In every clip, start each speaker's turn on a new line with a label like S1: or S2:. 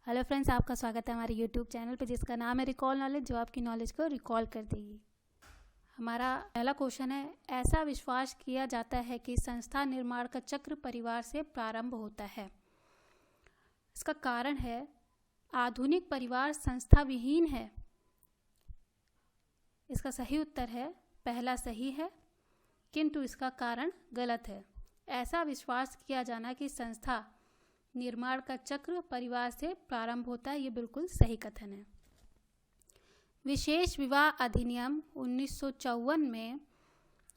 S1: Hello friends, आपका स्वागत है हमारे यूट्यूब चैनल पे जिसका नाम है रिकॉल नॉलेज, जो आपकी नॉलेज को रिकॉल कर देगी। हमारा पहला क्वेश्चन है, ऐसा विश्वास किया जाता है कि संस्था निर्माण का चक्र परिवार से प्रारंभ होता है। इसका कारण है, आधुनिक परिवार संस्था विहीन है। इसका सही उत्तर है पहला सही है, किंतु इसका कारण गलत है। ऐसा विश्वास किया जाना कि संस्था निर्माण का चक्र परिवार से प्रारंभ होता है, ये बिल्कुल सही कथन है। विशेष विवाह अधिनियम 1954 में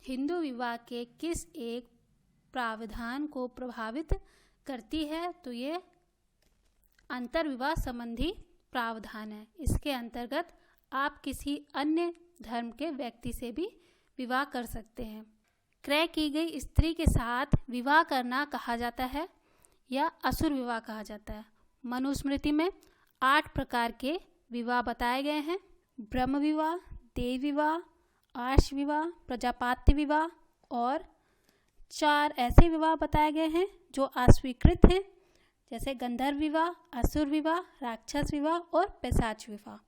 S1: हिंदू विवाह के किस एक प्रावधान को प्रभावित करती है? तो ये अंतर्विवाह संबंधी प्रावधान है। इसके अंतर्गत आप किसी अन्य धर्म के व्यक्ति से भी विवाह कर सकते हैं। क्रय की गई स्त्री के साथ विवाह करना कहा जाता है या असुर विवाह कहा जाता है। मनुस्मृति में 8 प्रकार के विवाह बताए गए हैं: ब्रह्म विवाह, देव विवाह, आर्ष विवाह, प्रजापात्य विवाह और 4 ऐसे विवाह बताए गए हैं जो अस्वीकृत हैं, जैसे गंधर्व विवाह, असुर विवाह, राक्षस विवाह और पिशाच विवाह।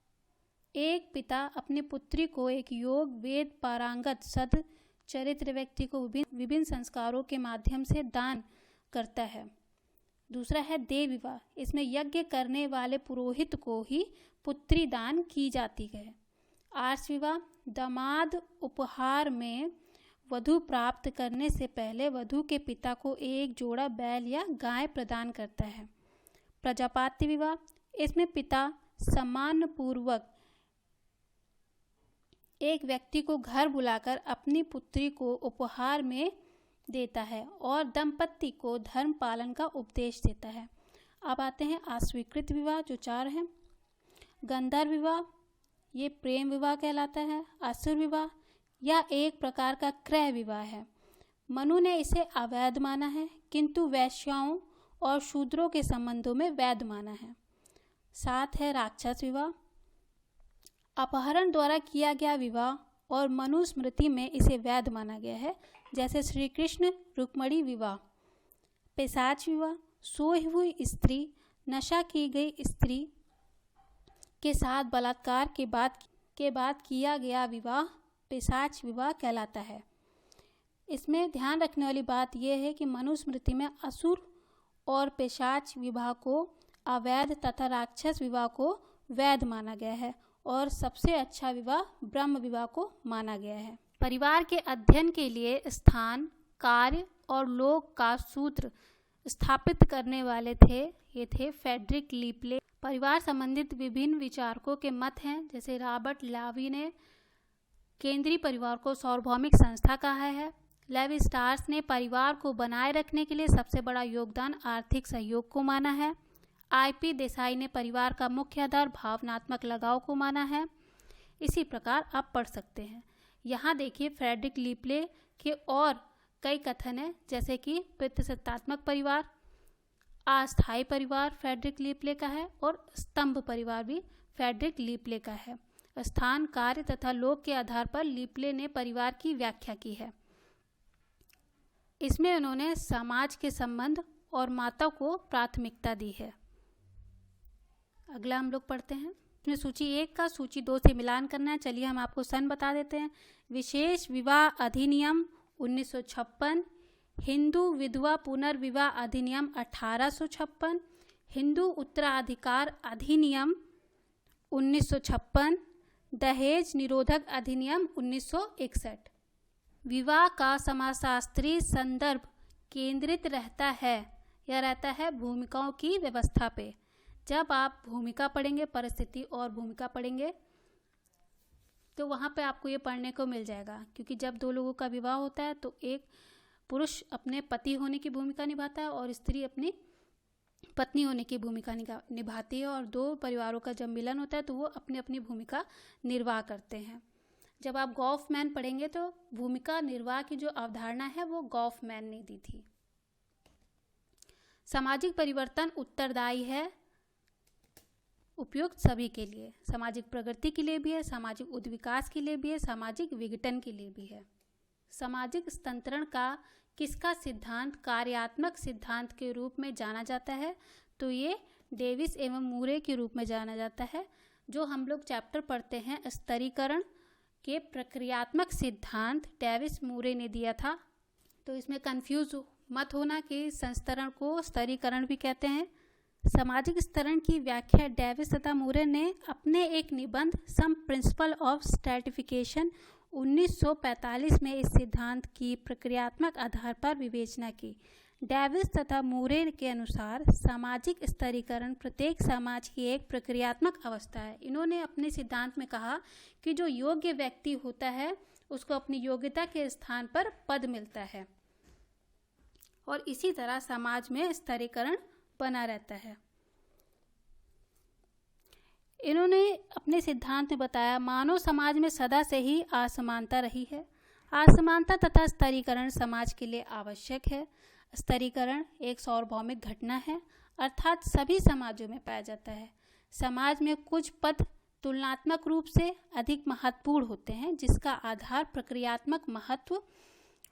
S1: एक पिता अपनी पुत्री को एक योग वेद पारंगत सद चरित्र व्यक्ति को विभिन्न संस्कारों के माध्यम से दान करता है। दूसरा है देव विवाह। इसमें यज्ञ करने वाले पुरोहित को ही पुत्री दान की जाती है। आर्ष विवाह, दामाद उपहार में वधू प्राप्त करने से पहले वधू के पिता को एक जोड़ा बैल या गाय प्रदान करता है। प्रजापात्य विवाह, इसमें पिता सम्मान पूर्वक एक व्यक्ति को घर बुलाकर अपनी पुत्री को उपहार में देता है और दंपति को धर्म पालन का उपदेश देता है। अब आते हैं अस्वीकृत विवाह, जो 4 हैं। गंधर्व विवाह, ये प्रेम विवाह कहलाता है। असुर विवाह या एक प्रकार का क्रय विवाह है। मनु ने इसे अवैध माना है, किंतु वैश्याओं और शूद्रों के संबंधों में वैध माना है। 7 है राक्षस विवाह, अपहरण द्वारा किया गया विवाह और मनुस्मृति में इसे वैध माना गया है, जैसे श्री कृष्ण रुक्मिणी विवाह। पिशाच विवाह, सोई हुई स्त्री, नशा की गई स्त्री के साथ बलात्कार के बाद किया गया विवाह पिशाच विवाह कहलाता है। इसमें ध्यान रखने वाली बात यह है कि मनुस्मृति में असुर और पिशाच विवाह को अवैध तथा राक्षस विवाह को वैध माना गया है और सबसे अच्छा विवाह ब्रह्म विवाह को माना गया है। परिवार के अध्ययन के लिए स्थान, कार्य और लोक का सूत्र स्थापित करने वाले ये थे फ्रेडरिक लीपले। परिवार संबंधित विभिन्न विचारकों के मत हैं, जैसे रॉबर्ट लावी ने केंद्रीय परिवार को सार्वभौमिक संस्था कहा है। लेवी स्ट्रास ने परिवार को बनाए रखने के लिए सबसे बड़ा योगदान आर्थिक सहयोग को माना है। IP देसाई ने परिवार का मुख्य आधार भावनात्मक लगाव को माना है। इसी प्रकार आप पढ़ सकते हैं। यहाँ देखिए फ्रेडरिक लीपले के और कई कथन हैं, जैसे कि पितृसत्तात्मक परिवार, अस्थायी परिवार फ्रेडरिक लीपले का है और स्तंभ परिवार भी फ्रेडरिक लीपले का है। स्थान, कार्य तथा लोक के आधार पर लीपले ने परिवार की व्याख्या की है। इसमें उन्होंने समाज के संबंध और माता को प्राथमिकता दी है। अगला हम लोग पढ़ते हैं। इसमें सूची 1 का सूची 2 से मिलान करना है। चलिए हम आपको सन बता देते हैं। विशेष विवाह अधिनियम 1956, हिंदू विधवा पुनर्विवाह अधिनियम 1856, हिंदू उत्तराधिकार अधिनियम 1956, दहेज निरोधक अधिनियम 1961। विवाह का समाजशास्त्री संदर्भ केंद्रित रहता है भूमिकाओं की व्यवस्था पे। जब आप भूमिका पढ़ेंगे, परिस्थिति और भूमिका पढ़ेंगे, तो वहाँ पे आपको ये पढ़ने को मिल जाएगा, क्योंकि जब 2 लोगों का विवाह होता है तो एक पुरुष अपने पति होने की भूमिका निभाता है और स्त्री अपनी पत्नी होने की भूमिका निभाती है, और 2 परिवारों का जब मिलन होता है तो वो अपनी अपनी भूमिका निर्वाह करते हैं। जब आप गॉफमैन पढ़ेंगे तो भूमिका निर्वाह की जो अवधारणा है वो गॉफमैन ने दी थी। सामाजिक परिवर्तन उत्तरदायी है, उपयुक्त सभी के लिए, सामाजिक प्रगति के लिए भी है, सामाजिक उद्विकास के लिए भी है, सामाजिक विघटन के लिए भी है। सामाजिक स्थानांतरण का किसका सिद्धांत कार्यात्मक सिद्धांत के रूप में जाना जाता है? तो ये डेविस एवं मूरे के रूप में जाना जाता है। जो हम लोग चैप्टर पढ़ते हैं स्तरीकरण के प्रक्रियात्मक सिद्धांत डेविस मूरे ने दिया था, तो इसमें कंफ्यूज मत होना कि संस्तरण को स्तरीकरण भी कहते हैं। सामाजिक स्तरण की व्याख्या डेविस तथा मूरे ने अपने एक निबंध सम प्रिंसिपल ऑफ स्ट्रैटिफिकेशन 1945 में इस सिद्धांत की प्रक्रियात्मक आधार पर विवेचना की। डेविस तथा मूरे के अनुसार सामाजिक स्तरीकरण प्रत्येक समाज की एक प्रक्रियात्मक अवस्था है। इन्होंने अपने सिद्धांत में कहा कि जो योग्य व्यक्ति होता है उसको अपनी योग्यता के स्थान पर पद मिलता है और इसी तरह समाज में स्तरीकरण बना रहता है। इन्होंने अपने सिद्धांत में बताया मानव समाज में सदा से ही असमानता रही है। असमानता तथा स्तरीकरण समाज के लिए आवश्यक है। स्तरीकरण एक सार्वभौमिक घटना है, अर्थात सभी समाजों में पाया जाता है। समाज में कुछ पद तुलनात्मक रूप से अधिक महत्वपूर्ण होते हैं, जिसका आधार प्रक्रियात्मक महत्व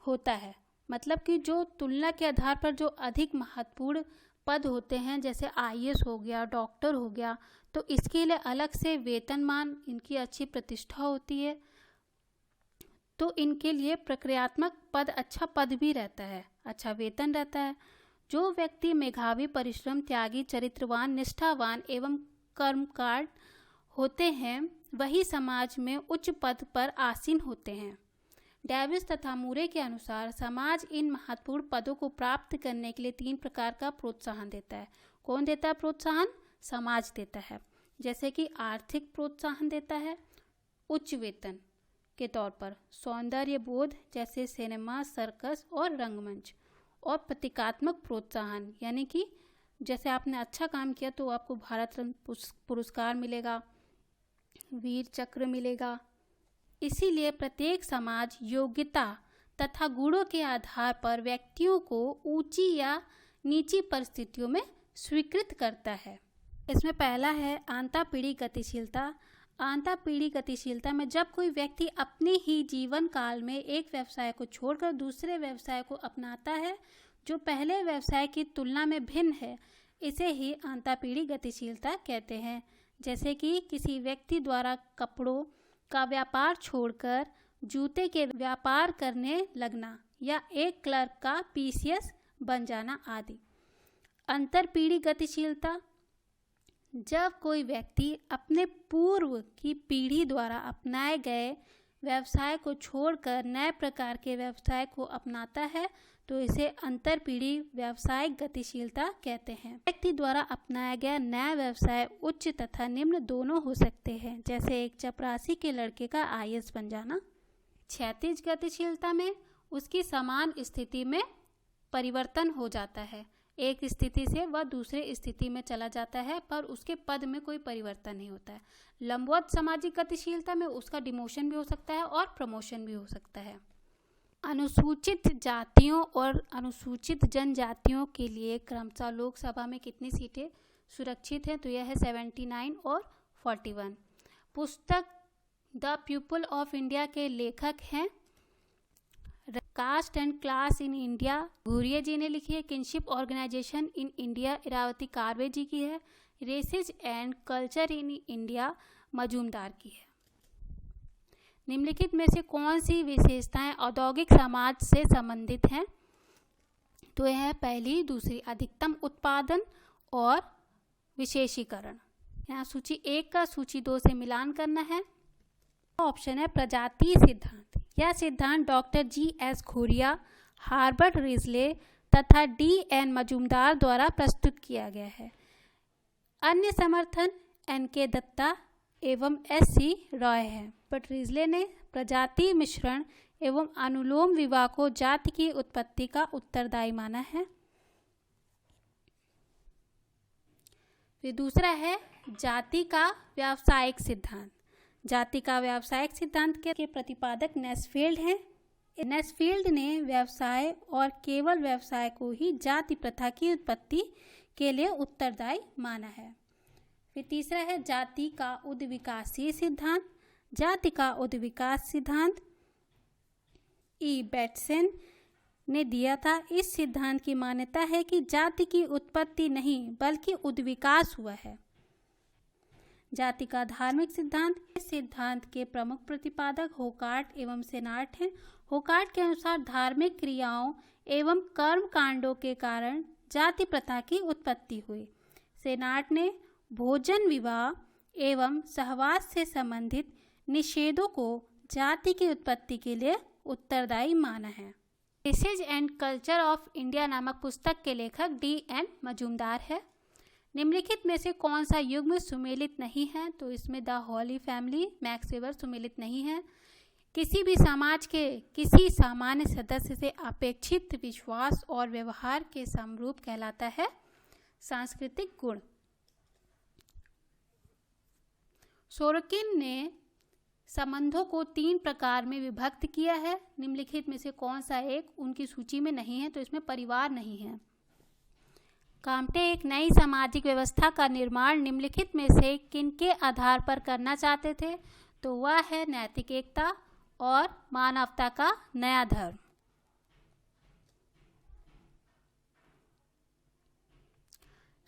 S1: होता है। मतलब कि जो तुलना के आधार पर जो अधिक महत्वपूर्ण पद होते हैं, जैसे IAS हो गया, डॉक्टर हो गया, तो इसके लिए अलग से वेतनमान, इनकी अच्छी प्रतिष्ठा होती है, तो इनके लिए प्रक्रियात्मक पद अच्छा पद भी रहता है, अच्छा वेतन रहता है। जो व्यक्ति मेधावी, परिश्रम, त्यागी, चरित्रवान, निष्ठावान एवं कर्मकांड होते हैं वही समाज में उच्च पद पर आसीन होते हैं। डेविस तथा मूरे के अनुसार समाज इन महत्वपूर्ण पदों को प्राप्त करने के लिए 3 प्रकार का प्रोत्साहन देता है। कौन देता है प्रोत्साहन? समाज देता है। जैसे कि आर्थिक प्रोत्साहन देता है उच्च वेतन के तौर पर, सौंदर्य बोध जैसे सिनेमा, सर्कस और रंगमंच, और प्रतीकात्मक प्रोत्साहन यानी कि जैसे आपने अच्छा काम किया तो आपको भारत रत्न पुरस्कार मिलेगा, वीर चक्र मिलेगा। इसीलिए प्रत्येक समाज योग्यता तथा गुणों के आधार पर व्यक्तियों को ऊंची या नीची परिस्थितियों में स्वीकृत करता है। इसमें पहला है अंतःपीढ़ी गतिशीलता। अंतःपीढ़ी गतिशीलता में जब कोई व्यक्ति अपने ही जीवन काल में एक व्यवसाय को छोड़कर दूसरे व्यवसाय को अपनाता है जो पहले व्यवसाय की तुलना में भिन्न है, इसे ही अंतःपीढ़ी गतिशीलता कहते हैं। जैसे कि किसी व्यक्ति द्वारा कपड़ों का व्यापार छोड़कर जूते के व्यापार करने लगना या एक क्लर्क का PCS बन जाना आदि। अंतरपीढ़ी गतिशीलता जब कोई व्यक्ति अपने पूर्व की पीढ़ी द्वारा अपनाए गए व्यवसाय को छोड़कर नए प्रकार के व्यवसाय को अपनाता है तो इसे अंतरपीढ़ी व्यावसायिक गतिशीलता कहते हैं। व्यक्ति द्वारा अपनाया गया नया व्यवसाय उच्च तथा निम्न दोनों हो सकते हैं, जैसे एक चपरासी के लड़के का IAS बन जाना। क्षैतिज गतिशीलता में उसकी समान स्थिति में परिवर्तन हो जाता है, एक स्थिति से वह दूसरे स्थिति में चला जाता है पर उसके पद में कोई परिवर्तन नहीं होता है। लंबवत सामाजिक गतिशीलता में उसका डिमोशन भी हो सकता है और प्रमोशन भी हो सकता है। अनुसूचित जातियों और अनुसूचित जनजातियों के लिए क्रमशः लोकसभा में कितनी सीटें सुरक्षित हैं? तो यह है 79 और 41। पुस्तक द पीपल ऑफ इंडिया के लेखक हैं caste and class in India, Ghurye ji ने लिखी है। Kinship organization in India, Irawati Karve ji की है। Races and culture in India, Majumdar की है। निम्नलिखित में से कौन सी विशेषताएं औद्योगिक समाज से संबंधित हैं? तो यह है पहली, दूसरी, अधिकतम उत्पादन और विशेषीकरण। यहाँ सूची 1 का सूची 2 से मिलान करना है। ऑप्शन है प्रजातीय सिद्धांत। यह सिद्धांत डॉक्टर GS घुरिया, हार्बर्ट रिजले तथा DN मजूमदार द्वारा प्रस्तुत किया गया है। अन्य समर्थन NK दत्ता एवं SC रॉय है। बट रिजले ने प्रजातीय मिश्रण एवं अनुलोम विवाह को जाति की उत्पत्ति का उत्तरदायी माना है। फिर दूसरा है जाति का व्यावसायिक सिद्धांत। जाति का व्यावसायिक सिद्धांत के प्रतिपादक नेस्फील्ड हैं। नेस्फील्ड ने व्यवसाय और केवल व्यवसाय को ही जाति प्रथा की उत्पत्ति के लिए उत्तरदायी माना है। फिर तीसरा है जाति का उद्विकासीय सिद्धांत। जाति का उद्विकास सिद्धांत E. बेटसन ने दिया था। इस सिद्धांत की मान्यता है कि जाति की उत्पत्ति नहीं बल्कि उद्विकास हुआ है। जाति का धार्मिक सिद्धांत। इस सिद्धांत के प्रमुख प्रतिपादक होकार्ट एवं सेनार्ट हैं। होकार्ट के अनुसार धार्मिक क्रियाओं एवं कर्म कांडों के कारण जाति प्रथा की उत्पत्ति हुई। सेनार्ट ने भोजन, विवाह एवं सहवास से संबंधित निषेधों को जाति की उत्पत्ति के लिए उत्तरदायी माना है। Message and culture of India नामक पुस्तक के लेखक D.N. मजूमदार है। निम्नलिखित में से कौन सा युग्म सुमेलित नहीं है? तो इसमें the holy family, Max Weber सुमेलित नहीं है। किसी भी समाज के किसी सामान्य सदस्य से अपेक्षित विश्वास और व्यवहार के समरूप कहलाता है सांस्कृतिक गुण। सोरोकिन ने संबंधों को 3 प्रकार में विभक्त किया है। निम्नलिखित में से कौन सा एक उनकी सूची में नहीं है? तो इसमें परिवार नहीं है। काम्टे एक नई सामाजिक व्यवस्था का निर्माण निम्नलिखित में से किनके आधार पर करना चाहते थे? तो वह है नैतिक एकता और मानवता का नया धर्म।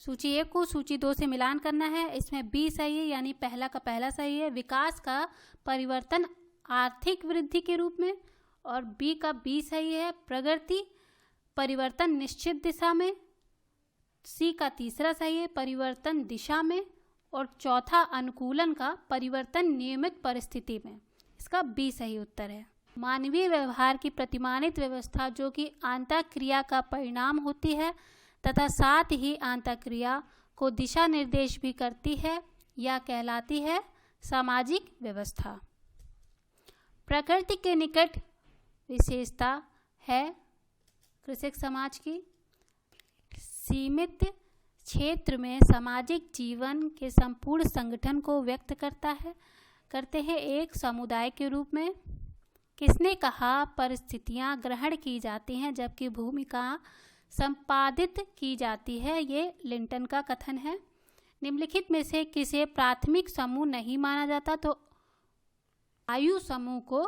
S1: सूची 1 को सूची 2 से मिलान करना है। इसमें बी सही है, यानी पहला का पहला सही है। विकास का परिवर्तन आर्थिक वृद्धि के रूप में, और बी का बी सही है। प्रगति परिवर्तन निश्चित दिशा में। सी का तीसरा सही है, परिवर्तन दिशा में। और चौथा अनुकूलन का परिवर्तन नियमित परिस्थिति में। इसका बी सही उत्तर है। मानवीय व्यवहार की प्रतिमानित व्यवस्था जो कि आंतरक्रिया का परिणाम होती है तथा साथ ही आंतरक्रिया को दिशा निर्देश भी करती है, यह कहलाती है सामाजिक व्यवस्था। प्रकृति के निकट विशेषता है कृषक समाज की। सीमित क्षेत्र में सामाजिक जीवन के संपूर्ण संगठन को व्यक्त करते हैं एक समुदाय के रूप में। किसने कहा परिस्थितियां ग्रहण की जाती हैं जबकि भूमिका संपादित की जाती है? ये लिंटन का कथन है। निम्नलिखित में से किसे प्राथमिक समूह नहीं माना जाता? तो आयु समूह को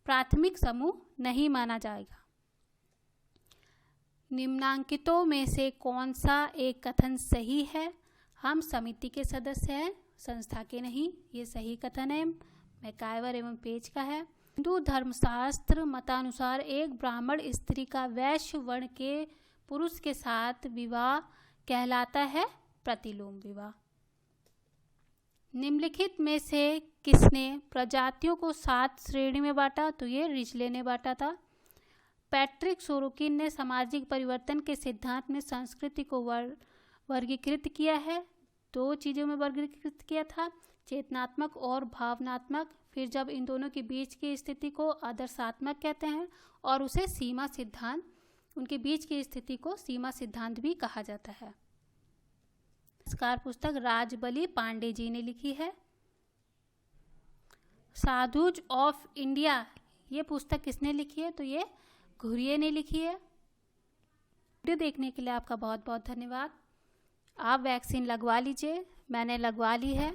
S1: प्राथमिक समूह नहीं माना जाएगा। निम्नांकितों में से कौन सा एक कथन सही है? हम समिति के सदस्य हैं, संस्था के नहीं। ये सही कथन है, मैकाइवर एवं पेज का है। हिंदू धर्मशास्त्र मतानुसार एक ब्राह्मण स्त्री का वैश्य वर्ण के पुरुष के साथ विवाह कहलाता है प्रतिलोम विवाह। निम्नलिखित में से किसने प्रजातियों को 7 श्रेणी में बांटा? तो ये रिचले ने बांटा था। पैट्रिक सोरोकिन ने सामाजिक परिवर्तन के सिद्धांत में संस्कृति को वर्गीकृत किया है। 2 चीज़ों में वर्गीकृत किया था, चेतनात्मक और भावनात्मक। फिर जब इन दोनों के बीच की स्थिति को आदर्शात्मक कहते हैं, और उसे सीमा सिद्धांत, उनके बीच की स्थिति को सीमा सिद्धांत भी कहा जाता है। संस्कार पुस्तक राजबली पांडे जी ने लिखी है। साधुज ऑफ इंडिया, ये पुस्तक किसने लिखी है? तो ये घुरिये ने लिखी है। वीडियो देखने के लिए आपका बहुत बहुत धन्यवाद। आप वैक्सीन लगवा लीजिए, मैंने लगवा ली है।